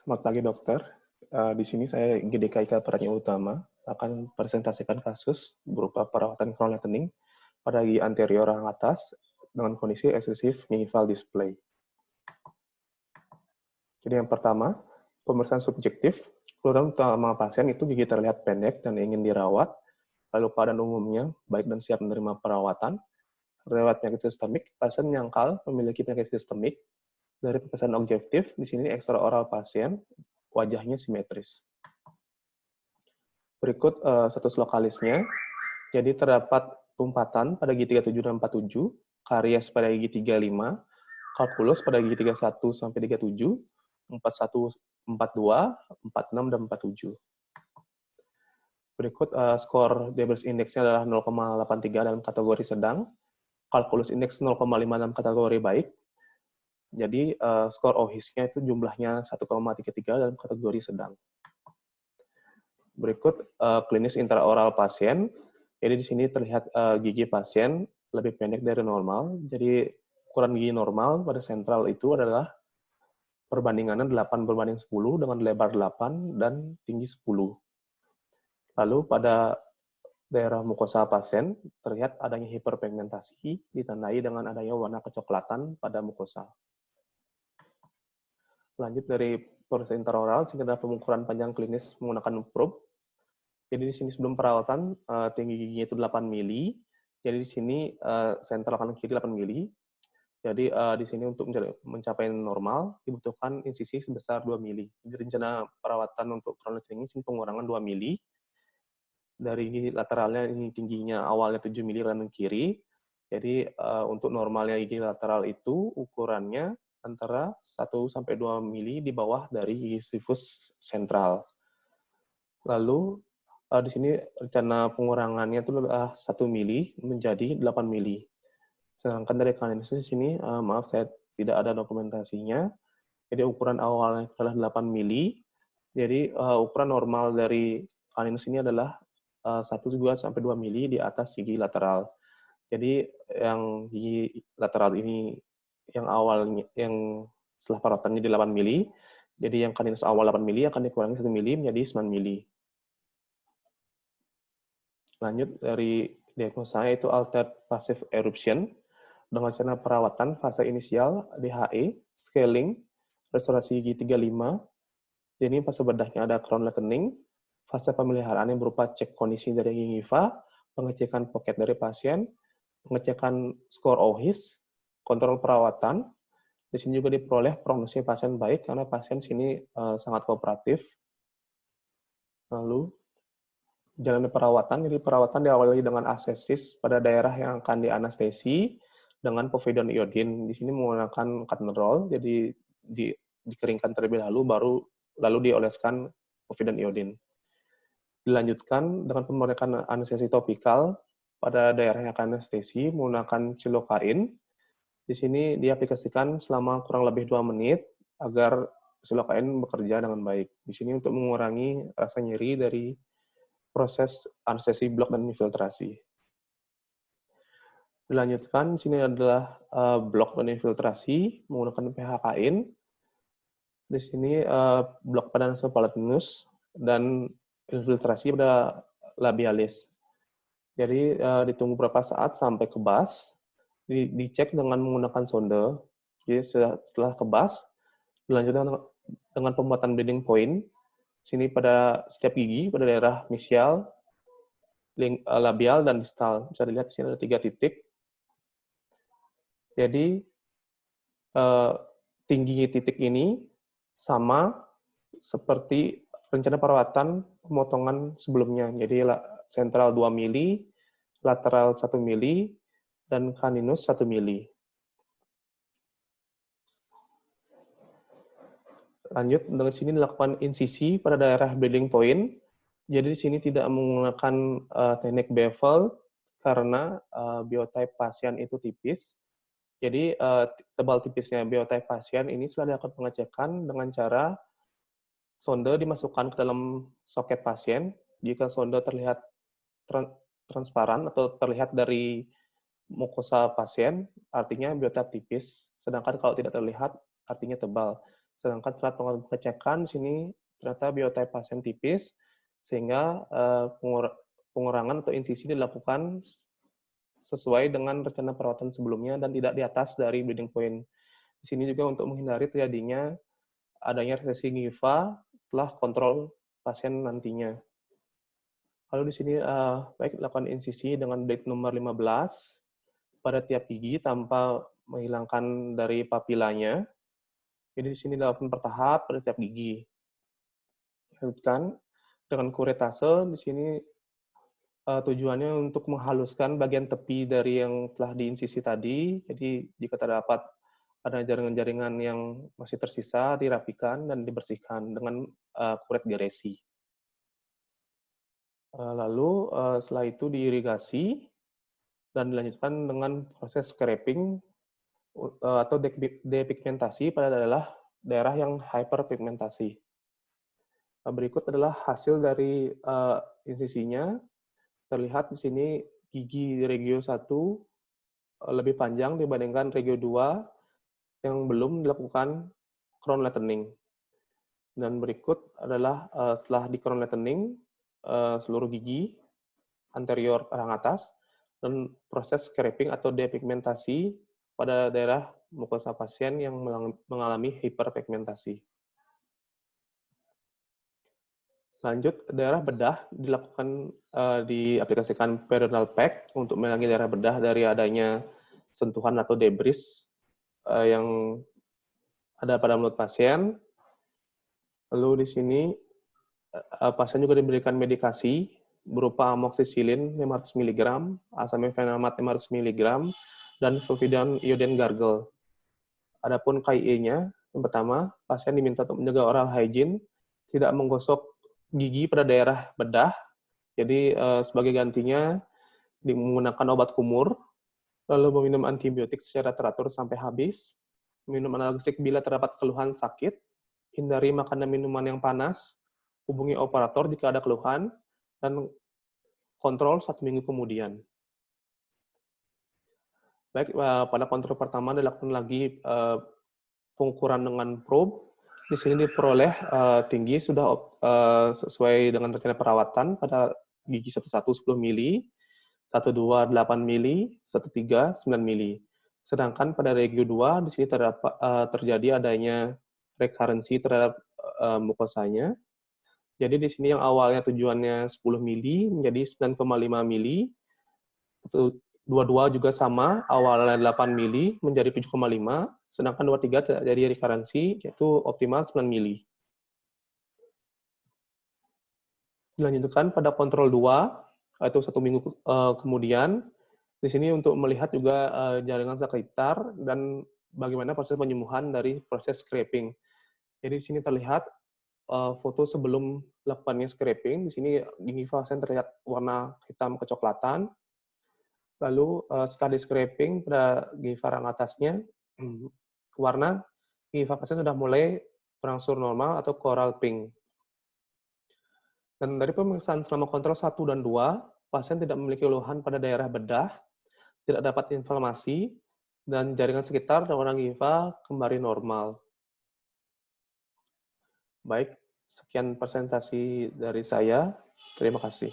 Selamat pagi dokter. Di sini saya GDKIK Perannya Utama akan presentasikan kasus berupa perawatan crown lightening pada gigi anterior yang atas dengan kondisi eksesif gingival display. Jadi yang pertama, pemeriksaan subjektif. Keluhan utama pasien itu gigi terlihat pendek dan ingin dirawat, lalu keadaan umumnya baik dan siap menerima perawatan. Lewat penyakit sistemik, pasien menyangkal memiliki penyakit sistemik. Dari pemeriksaan objektif, di sini ekstraoral pasien, wajahnya simetris. Berikut status lokalisnya. Jadi terdapat tumpatan pada gigi 37 dan 47, karies pada gigi 35, kalkulus pada gigi 31 sampai 37, 41, 42, 46, dan 47. Berikut skor diabetes indeksnya adalah 0,83 dalam kategori sedang, kalkulus indeks 0,5 dalam kategori baik. Jadi skor OHIS-nya itu jumlahnya 1,33 dalam kategori sedang. Berikut klinis intraoral pasien. Jadi di sini terlihat gigi pasien lebih pendek dari normal. Jadi ukuran gigi normal pada sentral itu adalah perbandingannya 8:10 dengan lebar 8 dan tinggi 10. Lalu pada daerah mukosa pasien terlihat adanya hiperpigmentasi ditandai dengan adanya warna kecoklatan pada mukosa. Lanjut dari pemeriksaan intraoral, sini adalah pengukuran panjang klinis menggunakan probe. Jadi di sini sebelum perawatan tinggi giginya itu 8 mili. Jadi di sini sentral kanan kiri 8 mili. Jadi di sini untuk mencapai normal dibutuhkan insisi sebesar 2 mili. Jadi rencana perawatan untuk crown lightening ini pengurangan 2 mili. Dari gigi lateralnya ini tingginya awalnya 7 mili kanan kiri. Jadi untuk normalnya gigi lateral itu ukurannya antara 1 sampai 2 mili di bawah dari gigi rufus sentral. Lalu di sini rencana pengurangannya itu adalah 1 mili menjadi 8 mili. Sedangkan dari caninus di sini, maaf saya tidak ada dokumentasinya. Jadi ukuran awalnya adalah 8 mili. Jadi ukuran normal dari caninus ini adalah 1,2 sampai 2 mili di atas gigi lateral. Jadi yang gigi lateral ini yang awalnya yang setelah perawatannya di 8 mili, jadi yang caninus awal 8 mili akan dikurangi 1 mili menjadi 9 mili. Lanjut dari diagnosa yaitu altered passive eruption dengan cara perawatan fase inisial DHE, scaling, restorasi gigi 35. Jadi fase bedahnya ada crown lightening, fase pemeliharaan yang berupa cek kondisi dari gingiva, pengecekan pocket dari pasien, pengecekan skor OHIS, kontrol perawatan. Di sini juga diperoleh prognosis pasien baik karena pasien sini sangat kooperatif. Lalu jalannya perawatan, jadi perawatan diawali dengan asesis pada daerah yang akan dianestesi dengan povidone iodine. Di sini menggunakan cotton roll, jadi dikeringkan terlebih dahulu, lalu dioleskan povidone iodine. Dilanjutkan dengan pemberian anestesi topikal pada daerah yang akan anestesi menggunakan silokain. Di sini diaplikasikan selama kurang lebih 2 menit agar silokain bekerja dengan baik. Di sini untuk mengurangi rasa nyeri dari proses anestesi blok dan infiltrasi. Dilanjutkan, sini adalah blok dan infiltrasi menggunakan PHK-in. Di sini blok pada nasopalatinus dan infiltrasi pada labialis. Jadi ditunggu beberapa saat sampai kebas, dicek dengan menggunakan sonde. Jadi setelah kebas, dilanjutkan dengan pembuatan bleeding point. Sini pada setiap gigi, pada daerah mesial, labial, dan distal. Bisa dilihat di sini ada 3 titik. Jadi tinggi titik ini sama seperti rencana perawatan pemotongan sebelumnya. Jadi sentral 2 mili, lateral 1 mili, dan caninus 1 mili. Lanjut, dengan sini dilakukan insisi pada daerah bleeding point. Jadi di sini tidak menggunakan teknik bevel karena biotype pasien itu tipis. Jadi tebal tipisnya biotype pasien ini setelah dilakukan pengecekan dengan cara sonde dimasukkan ke dalam soket pasien. Jika sonde terlihat transparan atau terlihat dari mukosa pasien, artinya biotype tipis. Sedangkan kalau tidak terlihat, artinya tebal. Sedangkan setelah melakukan pengecekan, di sini ternyata biotype pasien tipis, sehingga pengurangan atau insisi dilakukan sesuai dengan rencana perawatan sebelumnya dan tidak di atas dari bleeding point. Di sini juga untuk menghindari terjadinya adanya resesi gingiva setelah kontrol pasien nantinya. Lalu di sini baik lakukan insisi dengan blade nomor 15 pada tiap gigi tanpa menghilangkan dari papilanya. Jadi di sini dilakukan bertahap pada tiap gigi. Lanjutkan dengan kuretase. Di sini tujuannya untuk menghaluskan bagian tepi dari yang telah diinsisi tadi. Jadi jika terdapat ada jaringan-jaringan yang masih tersisa, dirapikan dan dibersihkan dengan kuret geresi. Lalu setelah itu diirigasi dan dilanjutkan dengan proses scraping atau depigmentasi pada daerah yang hyperpigmentasi. Berikut adalah hasil dari insisinya. Terlihat di sini gigi regio 1 lebih panjang dibandingkan regio 2 yang belum dilakukan crown lightening. Dan berikut adalah setelah di crown lightening seluruh gigi anterior perang atas dan proses scraping atau depigmentasi pada daerah mukosa pasien yang mengalami hiperpigmentasi. Lanjut, daerah bedah dilakukan diaplikasikan periodontal pack untuk mengurangi daerah bedah dari adanya sentuhan atau debris yang ada pada mulut pasien. Lalu di sini pasien juga diberikan medikasi berupa amoxicillin 500 mg, asamifenamat 500 mg, dan sulfidon iodine gargle. Adapun KIE-nya, yang pertama, pasien diminta untuk menjaga oral hygiene, tidak menggosok gigi pada daerah bedah. Jadi sebagai gantinya menggunakan obat kumur, lalu meminum antibiotik secara teratur sampai habis, minum analgesik bila terdapat keluhan sakit, hindari makan dan minuman yang panas, hubungi operator jika ada keluhan, dan kontrol 1 minggu kemudian. Baik, pada kontrol pertama dilakukan lagi pengukuran dengan probe. Di sini diperoleh tinggi sudah sesuai dengan rencana perawatan pada gigi 11 10 mili, 12 8 mili, 13 9 mili. Sedangkan pada regio 2 di sini terjadi adanya rekarensi terhadap mukosanya. Jadi di sini yang awalnya tujuannya 10 mili menjadi 9,5 mili. Dua-dua juga sama, awalnya 8 mili menjadi 7,5, sedangkan 23 terjadi rekarensi, yaitu optimal 9 mili. Dilanjutkan pada kontrol 2, yaitu 1 minggu kemudian, di sini untuk melihat juga jaringan sekitar dan bagaimana proses penyembuhan dari proses scraping. Jadi di sini terlihat foto sebelum lakukannya scraping. Di sini gigi pasien terlihat warna hitam kecoklatan. Lalu setelah di scraping pada gigi farang atasnya, warna gigi pasien sudah mulai berangsur normal atau coral pink. Dan dari pemeriksaan selama kontrol 1 dan 2, pasien tidak memiliki keluhan pada daerah bedah, tidak dapat inflamasi, dan jaringan sekitar dan warna gingiva kembali normal. Baik, sekian presentasi dari saya. Terima kasih.